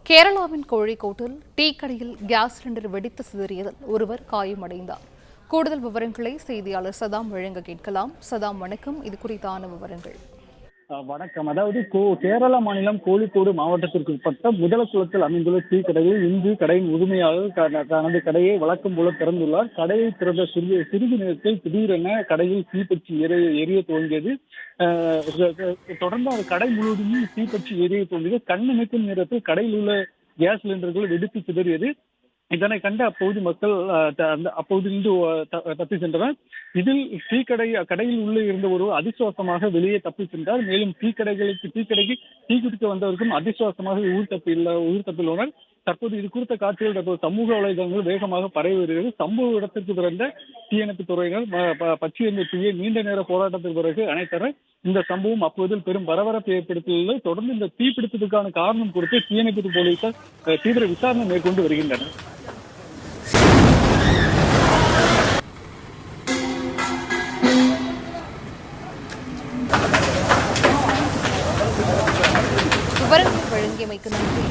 கேரளாவின் கோழிக்கோட்டில் டீ கடையில் gas cylinder வெடித்து சிதறியதில் ஒருவர் காயமடைந்தார். கூடுதல் விவரங்களை செய்தியாளர் சதாம் வழங்க கேட்கலாம். சதாம், வணக்கம். இது குறித்தான விவரங்கள். வணக்கம். அதாவது கேரள மாநிலம் கோழிக்கோடு மாவட்டத்திற்கு உட்பட்ட முதலக்குளத்தில் அமைந்துள்ள டீ கடையில் இன்று கடையின் உரிமையாளர் தனது கடையை வழக்கம் போல திறந்துள்ளார். கடையை திறந்த சிறிது நேரத்தில் திடீரென கடையில் தீப்பற்றி எரிய துவங்கியது. தொடர்ந்து அந்த கடை முழுவதும் தீப்பற்றி எரிய துவங்கியது. கண்ணிமைக்கும் நேரத்தில் கடையில் உள்ள கேஸ் சிலிண்டர்கள் வெடித்து சிதறியது. இதனை கண்ட அப்பகுதி மக்கள் அப்பகுதியிலிருந்து தப்பி சென்றனர். இதில் கடையில் உள்ளே இருந்த ஒருவர் அதிர்ஷ்டவசமாக வெளியே தப்பி சென்றார். மேலும் டீ கடைக்கு டீ குடிக்க வந்தவருக்கும் அதிர்ஷ்டவசமாக உயிர் தப்பியுள்ளனர். தற்போது இது குறித்த காட்சிகள் தற்போது சமூக வலைதளங்கள் வேகமாக பரவி வருகிறது. சம்பவ இடத்திற்கு பிறந்த தீயணைப்பு துறையினர் பற்றி இருந்த தீயை நீண்ட நேர போராட்டத்திற்கு பிறகு அணைத்தனர். இந்த சம்பவம் அப்போதில் பெரும் பரபரப்பை ஏற்படுத்தியுள்ளது. தொடர்ந்து இந்த தீப்பிடித்ததுக்கான காரணம் குறித்து தீயணைப்பு போலீசார் தீவிர விசாரணை மேற்கொண்டு வருகின்றனர். விவரங்களை வழங்கியமைக்கு நன்றி.